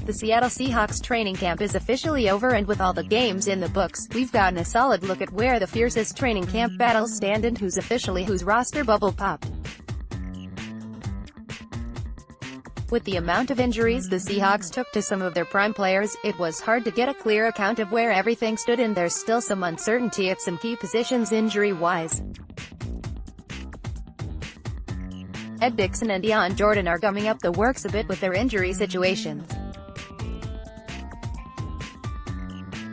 The Seattle Seahawks training camp is officially over, and with all the games in the books, we've gotten a solid look at where the fiercest training camp battles stand and whose roster bubble popped. With the amount of injuries the Seahawks took to some of their prime players, it was hard to get a clear account of where everything stood, and there's still some uncertainty at some key positions injury-wise. Dickson and Dion Jordan are gumming up the works a bit with their injury situations.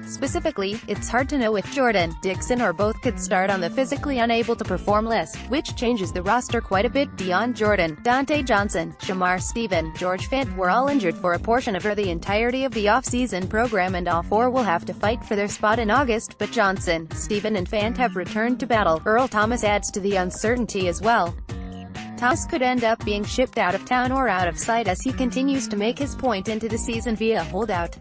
Specifically, it's hard to know if Jordan, Dickson or both could start on the physically unable to perform list, which changes the roster quite a bit. Dion Jordan, Dante Johnson, Shamar Stephen, George Fant were all injured for a portion of the entirety of the off-season program, and all four will have to fight for their spot in August, but Johnson, Stephen and Fant have returned to battle. Earl Thomas adds to the uncertainty as well. Thomas could end up being shipped out of town or out of sight as he continues to make his point into the season via holdout.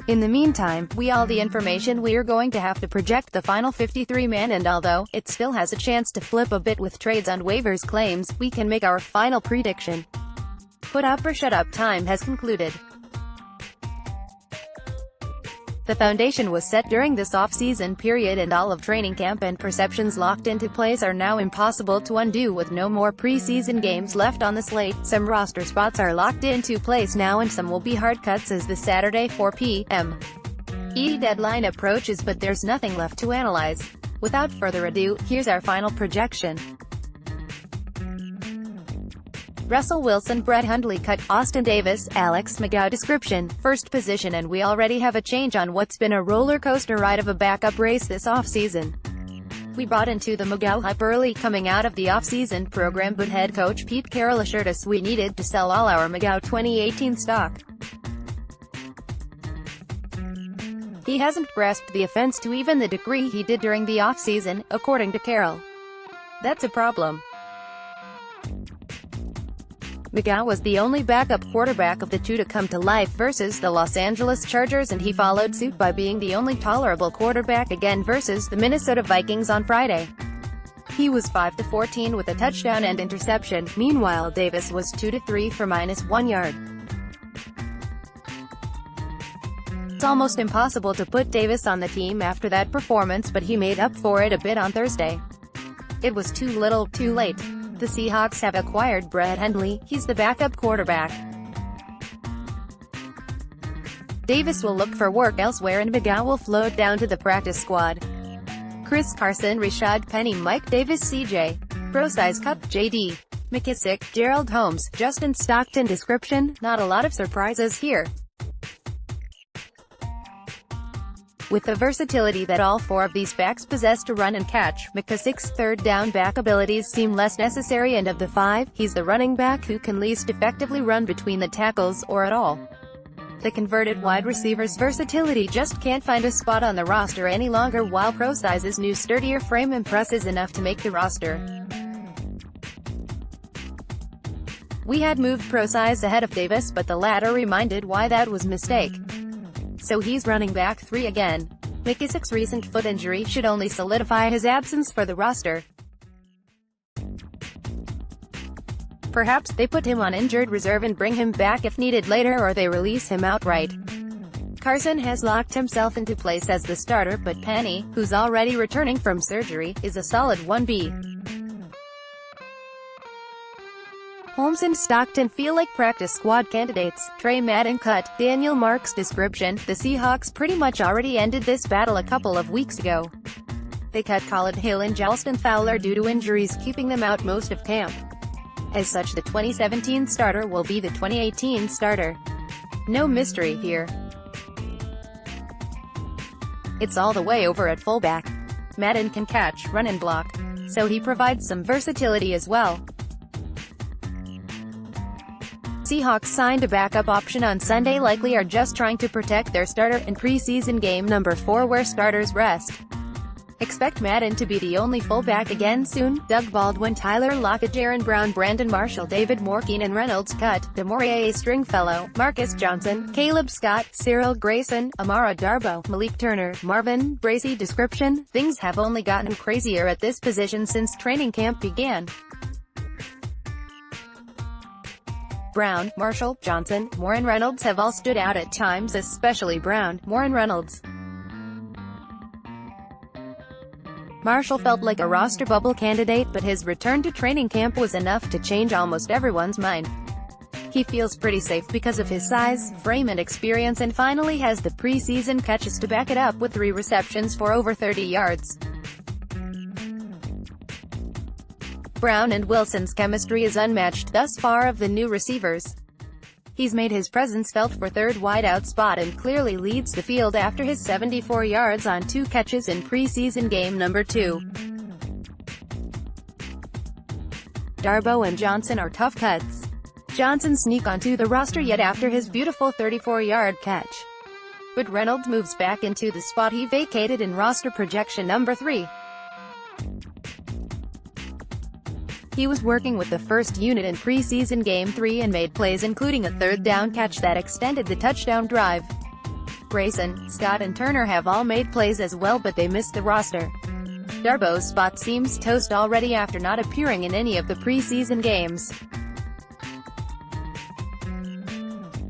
In the meantime, all the information we're going to have to project the final 53-man, and although it still has a chance to flip a bit with trades on waivers claims, we can make our final prediction. Put up or shut up time has concluded. The foundation was set during this off-season period, and all of training camp and perceptions locked into place are now impossible to undo with no more preseason games left on the slate. Some roster spots are locked into place now, and some will be hard cuts as the Saturday 4 p.m. deadline approaches, but there's nothing left to analyze. Without further ado, here's our final projection. Russell Wilson, Brett Hundley cut, Austin Davis, Alex McGough description, first position, and we already have a change on what's been a roller coaster ride of a backup race this offseason. We bought into the McGough hype early coming out of the offseason program, but head coach Pete Carroll assured us we needed to sell all our McGough 2018 stock. He hasn't grasped the offense to even the degree he did during the offseason, according to Carroll. That's a problem. McGough was the only backup quarterback of the two to come to life versus the Los Angeles Chargers, and he followed suit by being the only tolerable quarterback again versus the Minnesota Vikings on Friday. He was 5-14 with a touchdown and interception. Meanwhile, Davis was 2-3 for -1 yard. It's almost impossible to put Davis on the team after that performance, but he made up for it a bit on Thursday. It was too little, too late. The Seahawks have acquired Brett Hundley, he's the backup quarterback. Davis will look for work elsewhere, and McGough will float down to the practice squad. Chris Carson, Rashad Penny, Mike Davis, CJ Pro-Size Cup, J.D. McKissick, Gerald Holmes, Justin Stockton description, not a lot of surprises here. With the versatility that all four of these backs possess to run and catch, McKissick's third-down back abilities seem less necessary, and of the five, he's the running back who can least effectively run between the tackles, or at all. The converted wide receiver's versatility just can't find a spot on the roster any longer, while Pro-Size's new sturdier frame impresses enough to make the roster. We had moved Pro-Size ahead of Davis, but the latter reminded why that was a mistake. So he's running back 3 again. McKissick's recent foot injury should only solidify his absence for the roster. Perhaps they put him on injured reserve and bring him back if needed later, or they release him outright. Carson has locked himself into place as the starter, but Penny, who's already returning from surgery, is a solid 1B. Holmes and Stockton feel like practice squad candidates. Trey Madden cut, Daniel Marks description, the Seahawks pretty much already ended this battle a couple of weeks ago. They cut Khalid Hill and Jalston Fowler due to injuries keeping them out most of camp. As such, the 2017 starter will be the 2018 starter. No mystery here. It's all the way over at fullback. Madden can catch, run and block, so he provides some versatility as well. Seahawks signed a backup option on Sunday, likely are just trying to protect their starter in preseason game number 4 where starters rest. Expect Madden to be the only fullback again soon. Doug Baldwin, Tyler Lockett, Jaron Brown, Brandon Marshall, David Moore, Keenan Reynolds cut, DeMaurier Stringfellow, Marcus Johnson, Caleb Scott, Cyril Grayson, Amara Darboh, Malik Turner, Marvin Bracy description, things have only gotten crazier at this position since training camp began. Brown, Marshall, Johnson, Moore and Reynolds have all stood out at times, especially Brown, Moore and Reynolds. Marshall felt like a roster bubble candidate, but his return to training camp was enough to change almost everyone's mind. He feels pretty safe because of his size, frame and experience, and finally has the preseason catches to back it up with 3 receptions for over 30 yards. Brown and Wilson's chemistry is unmatched thus far of the new receivers. He's made his presence felt for third wideout spot and clearly leads the field after his 74 yards on 2 catches in preseason game number 2. Darboh and Johnson are tough cuts. Johnson sneak onto the roster yet after his beautiful 34-yard catch. But Reynolds moves back into the spot he vacated in roster projection number 3. He was working with the first unit in preseason game 3 and made plays including a third down catch that extended the touchdown drive. Grayson, Scott and Turner have all made plays as well, but they missed the roster. Darboh's spot seems toast already after not appearing in any of the preseason games.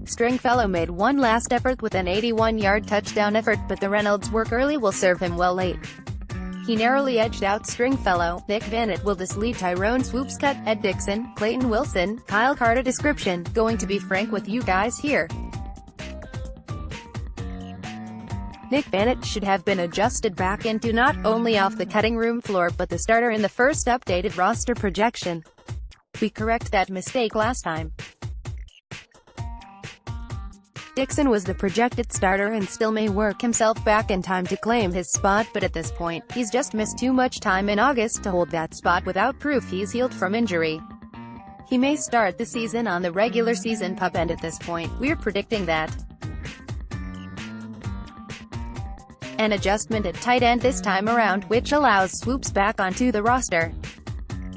Stringfellow made one last effort with an 81-yard touchdown effort, but the Reynolds work early will serve him well late. He narrowly edged out Stringfellow. Nick Vannett will dislead Tyrone Swoops cut, Ed Dickson, Clayton Wilson, Kyle Carter description. Going to be frank with you guys here. Nick Vannett should have been adjusted back into not only off the cutting room floor but the starter in the first updated roster projection. We correct that mistake last time. Dickson was the projected starter and still may work himself back in time to claim his spot, but at this point, he's just missed too much time in August to hold that spot without proof he's healed from injury. He may start the season on the regular season pup, and at this point, we're predicting that. An adjustment at tight end this time around, which allows Swoops back onto the roster.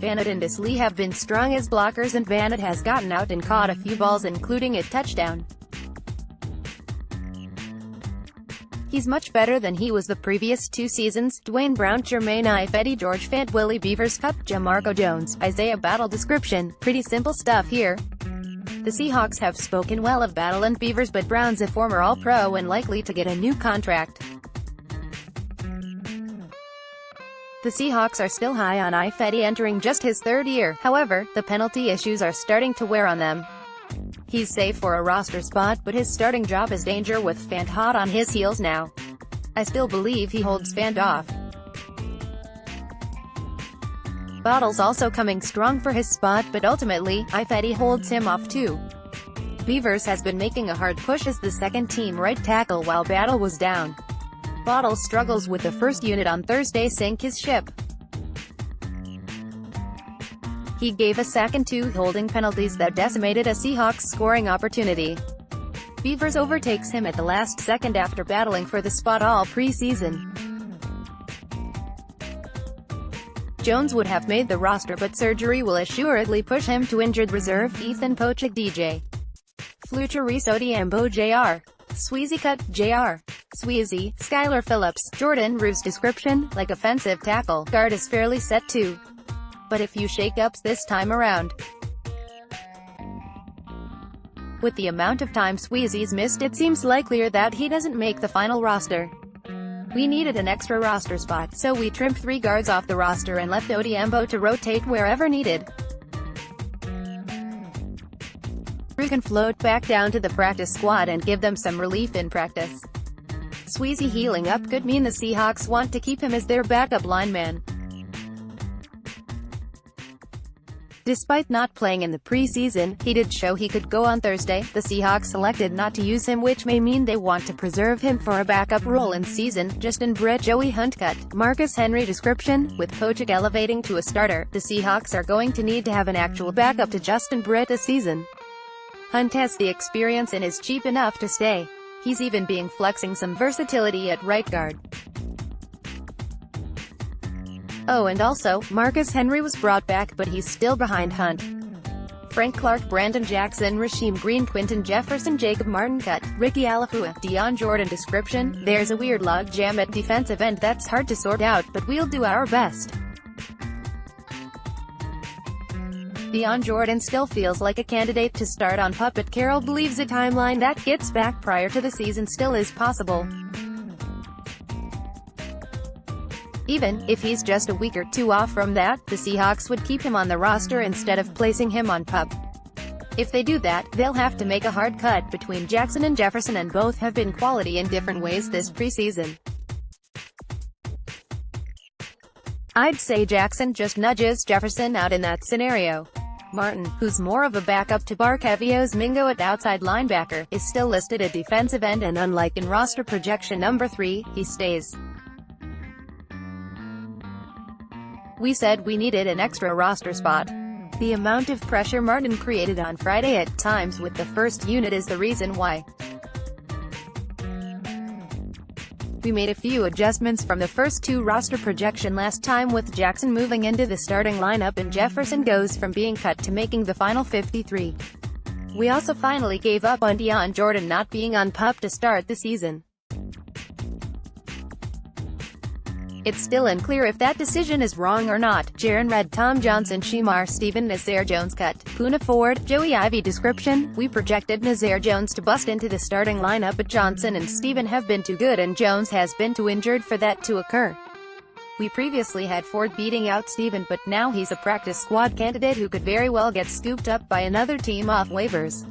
Vannett and Disley have been strong as blockers, and Vannett has gotten out and caught a few balls including a touchdown. He's much better than he was the previous 2 seasons. Dwayne Brown, Jermaine Ifedi, George Fant, Willie Beavers Cup, Jamarco Jones, Isaiah Battle description. Pretty simple stuff here. The Seahawks have spoken well of Battle and Beavers, but Brown's a former All-Pro and likely to get a new contract. The Seahawks are still high on Ifedi entering just his 3rd year, however, the penalty issues are starting to wear on them. He's safe for a roster spot, but his starting job is danger with Fant hot on his heels now. I still believe he holds Fant off. Battle's also coming strong for his spot, but ultimately, Ifedi holds him off too. Beavers has been making a hard push as the second-team right tackle while Battle was down. Battle struggles with the first unit on Thursday sink his ship. He gave a sack and 2 holding penalties that decimated a Seahawks scoring opportunity. Beavers overtakes him at the last second after battling for the spot all preseason. Jones would have made the roster, but surgery will assuredly push him to injured reserve. Ethan Pochik DJ. Flucheriso Diambo Jr. Sweezy cut, Jr. Sweezy, Skylar Phillips, Jordan Roos description, like offensive tackle, guard is fairly set too. But a few shakeups this time around. With the amount of time Sweezy's missed, it seems likelier that he doesn't make the final roster. We needed an extra roster spot, so we trimmed 3 guards off the roster and left Odiambo to rotate wherever needed. Roos can float back down to the practice squad and give them some relief in practice. Sweezy healing up could mean the Seahawks want to keep him as their backup lineman. Despite not playing in the preseason, he did show he could go on Thursday. The Seahawks selected not to use him, which may mean they want to preserve him for a backup role in season. Justin Britt, Joey Hunt cut. Marcus Henry description, with Pochik elevating to a starter, the Seahawks are going to need to have an actual backup to Justin Britt this season. Hunt has the experience and is cheap enough to stay. He's even being flexing some versatility at right guard. Oh, and also, Marcus Henry was brought back, but he's still behind Hunt. Frank Clark, Brandon Jackson, Rasheem Green, Quinton Jefferson, Jacob Martin cut, Ricky Alafua, Dion Jordan description. There's a weird log jam at defensive end that's hard to sort out, but we'll do our best. Dion Jordan still feels like a candidate to start on PUP, but Carroll believes a timeline that gets back prior to the season still is possible. Even if he's just a week or two off from that, the Seahawks would keep him on the roster instead of placing him on PUP. If they do that, they'll have to make a hard cut between Jackson and Jefferson, and both have been quality in different ways this preseason. I'd say Jackson just nudges Jefferson out in that scenario. Martin, who's more of a backup to Barkavio's Mingo at outside linebacker, is still listed at defensive end, and unlike in roster projection number 3, he stays. We said we needed an extra roster spot. The amount of pressure Martin created on Friday at times with the first unit is the reason why. We made a few adjustments from the first 2 roster projection last time, with Jackson moving into the starting lineup and Jefferson goes from being cut to making the final 53. We also finally gave up on Dion Jordan not being on PUP to start the season. It's still unclear if that decision is wrong or not. Jaron Red, Tom Johnson, Shamar Stephen, Nazir Jones cut. Puna Ford, Joey Ivy description. We projected Nazir Jones to bust into the starting lineup, but Johnson and Stephen have been too good and Jones has been too injured for that to occur. We previously had Ford beating out Stephen, but now he's a practice squad candidate who could very well get scooped up by another team off waivers.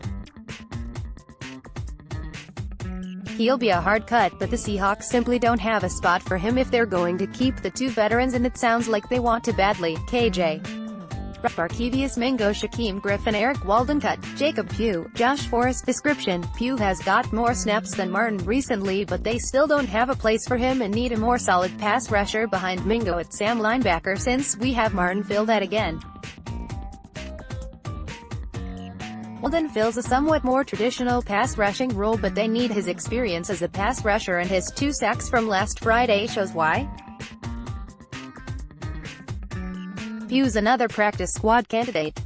He'll be a hard cut, but the Seahawks simply don't have a spot for him if they're going to keep the 2 veterans, and it sounds like they want to badly. KJ. Barkevius Mingo, Shaquem Griffin, Eric Walden cut. Jacob Pugh, Josh Forrest description. Pugh has got more snaps than Martin recently, but they still don't have a place for him and need a more solid pass rusher behind Mingo at Sam linebacker, since we have Martin fill that again. Walden fills a somewhat more traditional pass-rushing role, but they need his experience as a pass rusher, and his 2 sacks from last Friday shows why. Pugh's another practice squad candidate.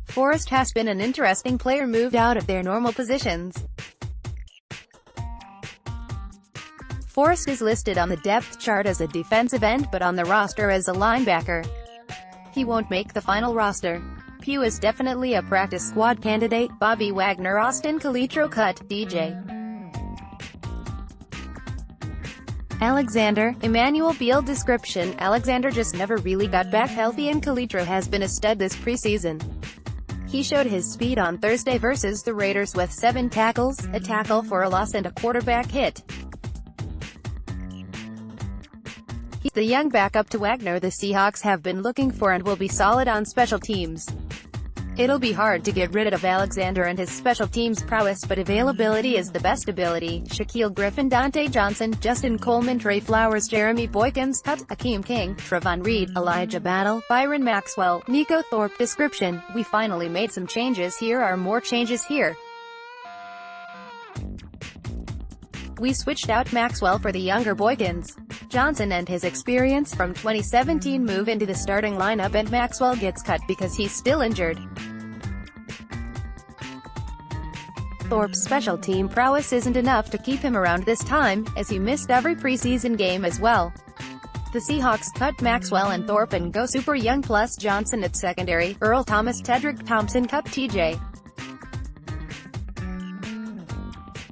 Forrest has been an interesting player moved out of their normal positions. Forrest is listed on the depth chart as a defensive end, but on the roster as a linebacker. He won't make the final roster. Pugh is definitely a practice squad candidate. Bobby Wagner, Austin Calitro cut. DJ Alexander, Emmanuel Beal description. Alexander just never really got back healthy, and Calitro has been a stud this preseason. He showed his speed on Thursday versus the Raiders with 7 tackles, a tackle for a loss and a quarterback hit. He's the young backup to Wagner the Seahawks have been looking for and will be solid on special teams. It'll be hard to get rid of Alexander and his special teams prowess, but availability is the best ability. Shaquille Griffin, Dante Johnson, Justin Coleman, Trey Flowers, Jeremy Boykins cut. Akeem King, Trevon Reed, Elijah Battle, Byron Maxwell, Nico Thorpe description. We finally made some changes. Here are more changes here. We switched out Maxwell for the younger Boykins. Johnson and his experience from 2017 move into the starting lineup, and Maxwell gets cut because he's still injured. Thorpe's special team prowess isn't enough to keep him around this time, as he missed every preseason game as well. The Seahawks cut Maxwell and Thorpe and go super young plus Johnson at secondary. Earl Thomas, Tedrick Thompson cut. TJ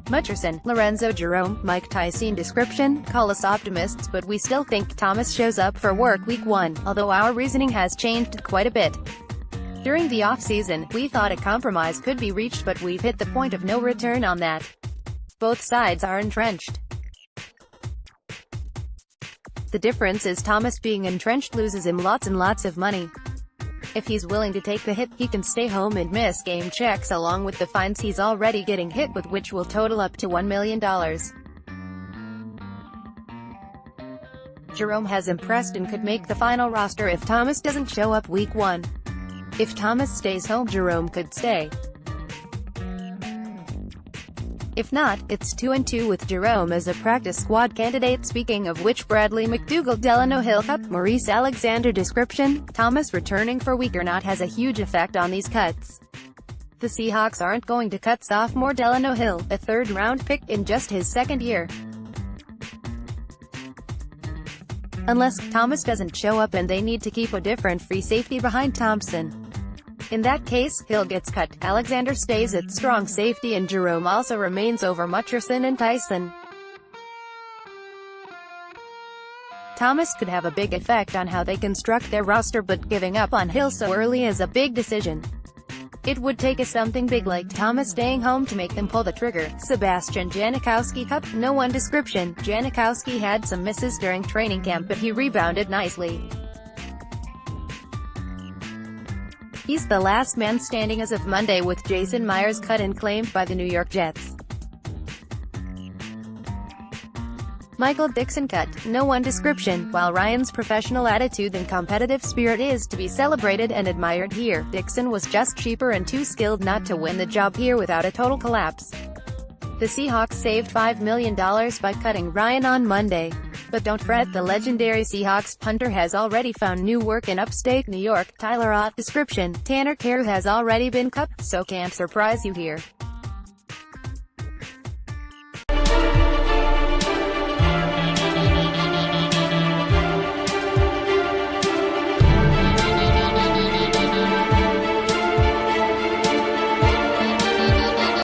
Mutcherson, Lorenzo Jerome, Mike Tyson description. Call us optimists, but we still think Thomas shows up for work week 1, although our reasoning has changed quite a bit. During the off-season, we thought a compromise could be reached, but we've hit the point of no return on that. Both sides are entrenched. The difference is Thomas being entrenched loses him lots and lots of money. If he's willing to take the hit, he can stay home and miss game checks along with the fines he's already getting hit with, which will total up to $1 million. Jerome has impressed and could make the final roster if Thomas doesn't show up week 1. If Thomas stays home, Jerome could stay. If not, it's 2-2 with Jerome as a practice squad candidate. Speaking of which, Bradley McDougall, Delano Hill cut. Maurice Alexander description. Thomas returning for week or not has a huge effect on these cuts. The Seahawks aren't going to cut sophomore Delano Hill, a third-round pick, in just his second year. Unless Thomas doesn't show up and they need to keep a different free safety behind Thompson. In that case, Hill gets cut, Alexander stays at strong safety and Jerome also remains over Mutcherson and Tyson. Thomas could have a big effect on how they construct their roster, but giving up on Hill so early is a big decision. It would take something big like Thomas staying home to make them pull the trigger. Sebastian Janikowski Cup, no one description. Janikowski had some misses during training camp, but he rebounded nicely. He's the last man standing as of Monday, with Jason Myers cut and claimed by the New York Jets. Michael Dickson cut, no one description. While Ryan's professional attitude and competitive spirit is to be celebrated and admired here, Dickson was just cheaper and too skilled not to win the job here without a total collapse. The Seahawks saved $5 million by cutting Ryan on Monday. But don't fret, the legendary Seahawks punter has already found new work in upstate New York. Tyler Ott description, Tanner Carew has already been cut, so can't surprise you here.